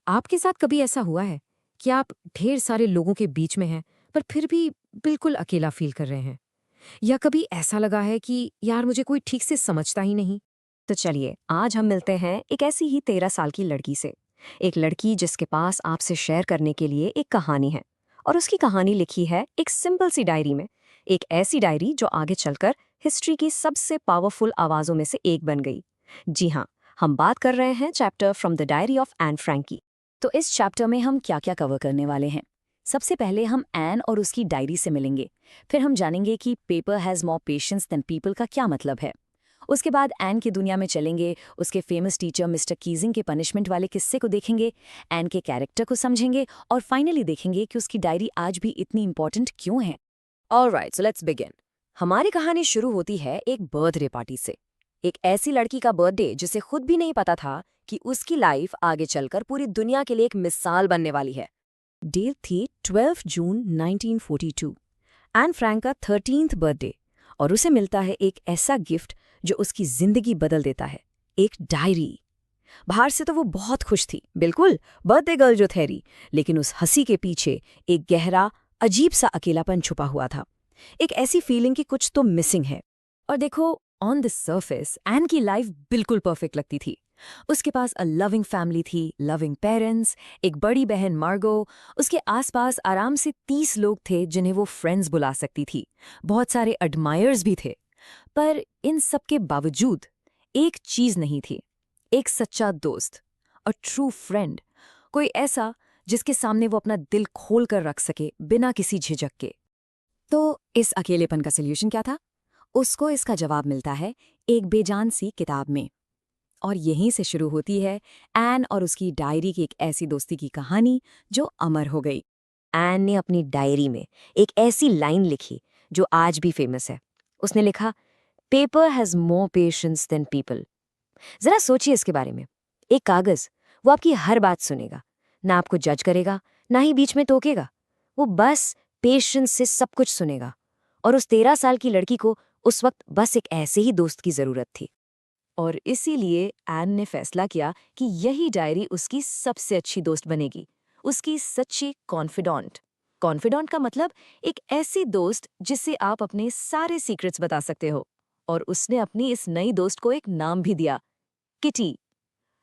आपके साथ कभी ऐसा हुआ है कि आप ढेर सारे लोगों के बीच में हैं पर फिर भी बिल्कुल अकेला फील कर रहे हैं? या कभी ऐसा लगा है कि यार मुझे कोई ठीक से समझता ही नहीं? तो चलिए आज हम मिलते हैं एक ऐसी ही 13 साल की लड़की से। एक लड़की जिसके पास आपसे शेयर करने के लिए एक कहानी है। और उसकी कहानी लिखी है एक सिंपल सी डायरी में। एक ऐसी डायरी जो आगे चलकर हिस्ट्री की सबसे पावरफुल आवाज़ों में से एक बन गई। जी हाँ, हम बात कर रहे हैं chapter from the diary of Anne Frank. तो इस चैप्टर में हम क्या क्या कवर करने वाले हैं? सबसे पहले हम एन और उसकी डायरी से मिलेंगे। फिर हम जानेंगे कि paper has more patience than people का क्या मतलब है। उसके बाद एन की दुनिया में चलेंगे, उसके फेमस टीचर मिस्टर कीजिंग के पनिशमेंट वाले किस्से को देखेंगे, एन के कैरेक्टर को समझेंगे और फाइनली देखेंगे कि उसकी डायरी आज भी इतनी इंपॉर्टेंट क्यों है। Alright, so let's begin. हमारी कहानी शुरू होती है एक बर्थडे पार्टी से। एक ऐसी लड़की का बर्थडे जिसे खुद भी नहीं पता था कि उसकी लाइफ आगे चलकर पूरी दुनिया के लिए एक मिसाल बनने वाली है। डेट थी 12 जून 1942, एन फ्रैंक का 13th बर्थडे। और उसे मिलता है एक ऐसा गिफ्ट जो उसकी जिंदगी बदल देता है, एक डायरी। बाहर से तो वो बहुत खुश थी, बिल्कुल बर्थडे गर्ल जो ठहरी, लेकिन उस हंसी के पीछे एक गहरा अजीब सा अकेलापन छुपा हुआ था। एक ऐसी फीलिंग कि कुछ तो मिसिंग है। और देखो, ऑन द सर्फेस एन की लाइफ बिल्कुल परफेक्ट लगती थी। उसके पास अ लविंग फैमिली थी, लविंग पेरेंट्स, एक बड़ी बहन मार्गो। उसके आसपास आराम से 30 लोग थे जिन्हें वो फ्रेंड्स बुला सकती थी। बहुत सारे एडमायर्स भी थे। पर इन सब के बावजूद एक चीज नहीं थी, एक सच्चा दोस्त, अ ट्रू फ्रेंड। कोई ऐसा जिसके सामने वो अपना दिल खोल कर रख सके बिना किसी झिझक के। तो इस अकेलेपन का सोल्यूशन क्या था? उसको इसका जवाब मिलता है एक बेजान सी किताब में। और यहीं से शुरू होती है एन और उसकी डायरी की एक ऐसी दोस्ती की कहानी जो अमर हो गई। एन ने अपनी डायरी में एक ऐसी लाइन लिखी जो आज भी फेमस है। उसने लिखा, paper has more patience than people. जरा सोचिए इसके बारे में। एक कागज, वो आपकी हर बात सुनेगा, ना आपको जज करेगा, ना ही बीच में टोकेगा। वो बस पेशेंस से सब कुछ सुनेगा। और उस 13 साल की लड़की को उस वक्त बस एक ऐसे ही दोस्त की जरूरत थी। और इसीलिए एन ने फैसला किया कि यही डायरी उसकी सबसे अच्छी दोस्त बनेगी, उसकी सच्ची कॉन्फिडेंट। कॉन्फिडेंट का मतलब एक ऐसी दोस्त जिससे आप अपने सारे सीक्रेट्स बता सकते हो। और उसने अपनी इस नई दोस्त को एक नाम भी दिया, किटी।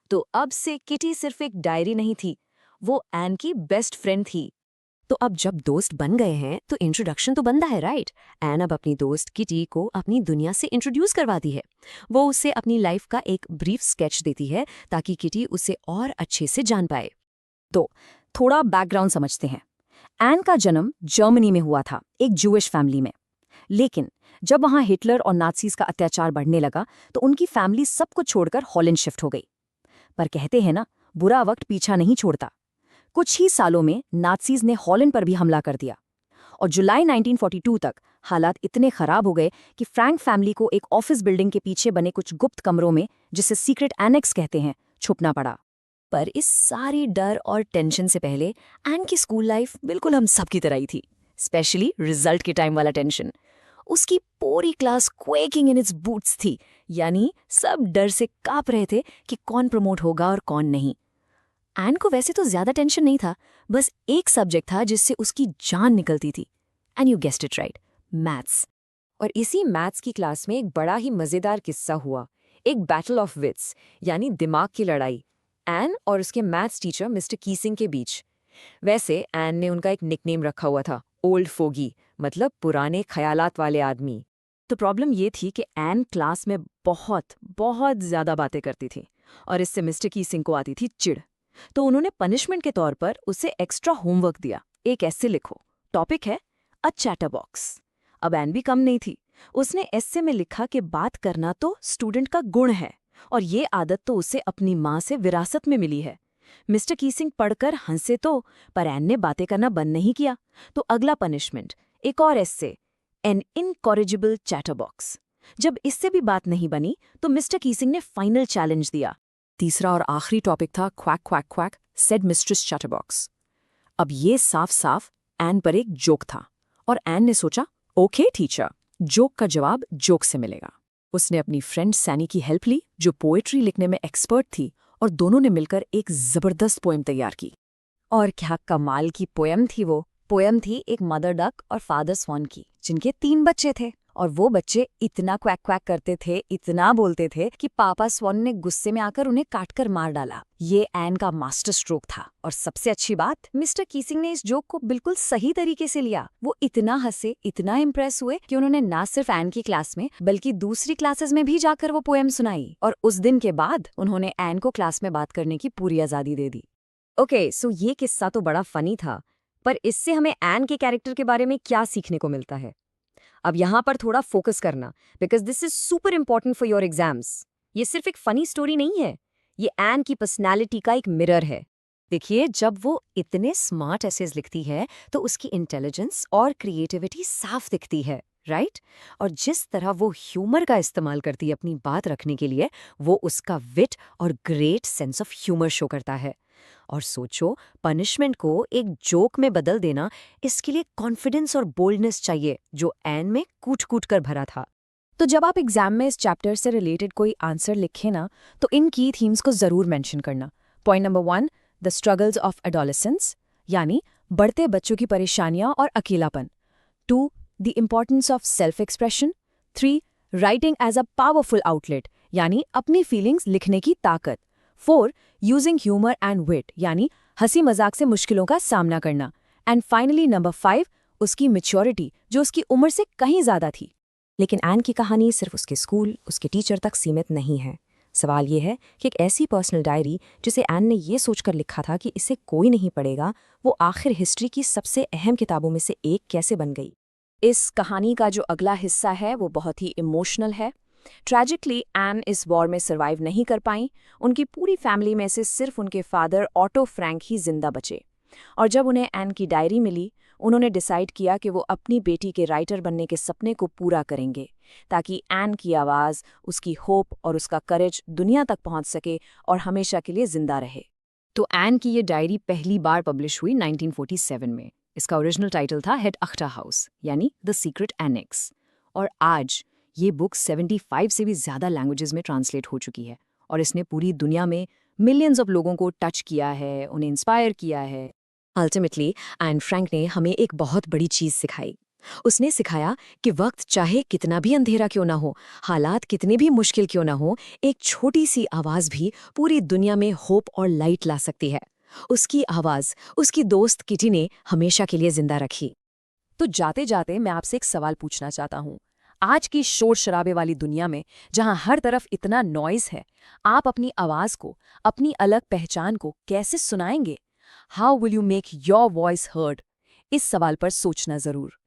तो अब से किटी सिर्फ एक डायरी नहीं थी, वो एन की बेस्ट फ्रेंड थी। तो अब जब दोस्त बन गए हैं तो इंट्रोडक्शन तो बनता है, राइट? एन अब अपनी दोस्त किटी को अपनी दुनिया से इंट्रोड्यूस करवाती है। वो उसे अपनी लाइफ का एक ब्रीफ स्केच देती है ताकि किटी उसे और अच्छे से जान पाए। तो थोड़ा बैकग्राउंड समझते हैं। एन का जन्म जर्मनी में हुआ था, एक जूइश फैमिली में। लेकिन जब वहां हिटलर और नाज़ीज़ का अत्याचार बढ़ने लगा तो उनकी फैमिली सब कुछ छोड़कर हॉलैंड शिफ्ट हो गई। पर कहते हैं ना, बुरा वक्त पीछा नहीं छोड़ता। कुछ ही सालों में नाज़ीज़ ने हॉलैंड पर भी हमला कर दिया। और जुलाई 1942 तक हालात इतने खराब हो गए कि फ्रैंक फैमिली को एक ऑफिस बिल्डिंग के पीछे बने कुछ गुप्त कमरों में, जिसे सीक्रेट एनेक्स कहते हैं, छुपना पड़ा। पर इस सारी डर और टेंशन से पहले एन की स्कूल लाइफ बिल्कुल हम सब की तरह ही थी। स्पेशली रिजल्ट के टाइम वाला टेंशन। उसकी पूरी क्लास क्वेकिंग इन इट्स बूट्स थी, यानी सब डर से कांप रहे थे कि कौन प्रमोट होगा और कौन नहीं। एन को वैसे तो ज्यादा टेंशन नहीं था, बस एक सब्जेक्ट था जिससे उसकी जान निकलती थी। And you guessed it right, maths. और इसी मैथ्स की क्लास में एक बड़ा ही मजेदार किस्सा हुआ, एक बैटल ऑफ विट्स यानी दिमाग की लड़ाई, एन और उसके मैथ्स टीचर मिस्टर कीसिंग के बीच। वैसे एन ने उनका एक निकनेम रखा हुआ था, ओल्ड फोगी, मतलब पुराने ख्यालात वाले आदमी। तो प्रॉब्लम ये थी कि एन क्लास में बहुत बहुत ज्यादा बातें करती थी और इससे मिस्टर कीसिंग को आती थी चिढ़। तो उन्होंने पनिशमेंट के तौर पर उसे एक्स्ट्रा होमवर्क दिया, एक ऐसे लिखो, टॉपिक है अ चैटर बॉक्स। अब एन भी कम नहीं थी, उसने एस्से में लिखा कि बात करना तो स्टूडेंट का गुण है और ये आदत तो उसे अपनी माँ से विरासत में मिली है। मिस्टर कीसिंग पढ़कर हंसे तो, पर एन ने बातें करना बंद नहीं किया। तो अगला पनिशमेंट, एक और एस्से, एन इनकॉरिजिबल चैटर बॉक्स। जब इससे भी बात नहीं बनी तो मिस्टर कीसिंग ने फाइनल चैलेंज दिया। तीसरा और आखिरी टॉपिक था quack quack quack, said mistress chatterbox. अब ये साफ साफ एन पर एक जोक था और एन ने सोचा, ओके टीचर, जोक का जवाब जोक से मिलेगा। उसने अपनी फ्रेंड सैनी की हेल्प ली, जो पोएट्री लिखने में एक्सपर्ट थी, और दोनों ने मिलकर एक जबरदस्त पोएम तैयार की। और क्या कमाल की पोएम थी वो। पोएम थी एक मदर डक और फादर स्वॉन की, जिनके 3 बच्चे थे। और वो बच्चे इतना क्वैक क्वैक करते थे, इतना बोलते थे कि पापा स्वॉन ने गुस्से में आकर उन्हें काटकर मार डाला। ये एन का मास्टर स्ट्रोक था। और सबसे अच्छी बात, मिस्टर कीसिंग ने इस जोक को बिल्कुल सही तरीके से लिया। वो इतना हंसे, इतना इम्प्रेस हुए कि उन्होंने ना सिर्फ एन की क्लास में बल्कि दूसरी क्लासेस में भी जाकर वो पोएम सुनाई। और उस दिन के बाद उन्होंने एन को क्लास में बात करने की पूरी आज़ादी दे दी। ओके, सो ये किस्सा तो बड़ा फनी था, पर इससे हमें एन के कैरेक्टर के बारे में क्या सीखने को मिलता है? अब यहाँ पर थोड़ा फोकस करना, because this is super important for your exams. ये सिर्फ एक फनी स्टोरी नहीं है, ये एन की पर्सनैलिटी का एक मिरर है। देखिए, जब वो इतने स्मार्ट एसेज लिखती है तो उसकी इंटेलिजेंस और क्रिएटिविटी साफ दिखती है, राइट? और जिस तरह वो ह्यूमर का इस्तेमाल करती है अपनी बात रखने के लिए, वो उसका विट और great sense of humour show करता है। और सोचो, पनिशमेंट को एक जोक में बदल देना, इसके लिए कॉन्फिडेंस और बोल्डनेस चाहिए, जो एन में कूट कूट कर भरा था। तो जब आप एग्जाम में इस चैप्टर से रिलेटेड कोई आंसर लिखें ना, तो इन की थीम्स को जरूर मेंशन करना। Point number 1, the struggles of adolescence, यानी बढ़ते बच्चों की परेशानियां और अकेलापन। 2, the importance of self expression. 3, writing as a powerful outlet, यानी अपनी फीलिंग्स लिखने की ताकत। 4, यूजिंग ह्यूमर एंड विट, यानी हंसी मजाक से मुश्किलों का सामना करना। एंड फाइनली नंबर 5, उसकी मैच्योरिटी, जो उसकी उम्र से कहीं ज्यादा थी। लेकिन एन की कहानी सिर्फ उसके स्कूल, उसके टीचर तक सीमित नहीं है। सवाल ये है कि एक ऐसी पर्सनल डायरी जिसे एन ने ये सोचकर लिखा था कि इसे कोई नहीं पढ़ेगा, वो आखिर हिस्ट्री की सबसे अहम किताबों में से एक कैसे बन गई? इस कहानी का जो अगला हिस्सा है वो बहुत ही इमोशनल है। ट्रेजिकली एन इस वॉर में सर्वाइव नहीं कर पाई। उनकी पूरी फैमिली में से सिर्फ उनके फादर ऑटो फ्रैंक ही जिंदा बचे। और जब उन्हें एन की डायरी मिली, उन्होंने डिसाइड किया कि वो अपनी बेटी के राइटर बनने के सपने को पूरा करेंगे, ताकि एन की आवाज़, उसकी होप और उसका करेज दुनिया तक पहुंच सके और हमेशा के लिए जिंदा रहे। तो एन की ये डायरी पहली बार पब्लिश हुई 1947 में। इसका ओरिजिनल टाइटल था हेड अख्टा हाउस, यानी द सीक्रेट एनेक्स। और आज ये बुक 75 से भी ज़्यादा लैंग्वेजेस में ट्रांसलेट हो चुकी है और इसने पूरी दुनिया में मिलियंस ऑफ लोगों को टच किया है, उन्हें इंस्पायर किया है। अल्टीमेटली एन फ्रैंक ने हमें एक बहुत बड़ी चीज़ सिखाई। उसने सिखाया कि वक्त चाहे कितना भी अंधेरा क्यों ना हो, हालात कितने भी मुश्किल क्यों ना हो, एक छोटी सी आवाज़ भी पूरी दुनिया में होप और लाइट ला सकती है। उसकी आवाज़ उसकी दोस्त किटी ने हमेशा के लिए जिंदा रखी। तो जाते जाते मैं आपसे एक सवाल पूछना चाहता हूँ। आज की शोर शराबे वाली दुनिया में, जहाँ हर तरफ इतना नॉइज है, आप अपनी आवाज़ को, अपनी अलग पहचान को कैसे सुनाएंगे? How will you make your voice heard? इस सवाल पर सोचना ज़रूर।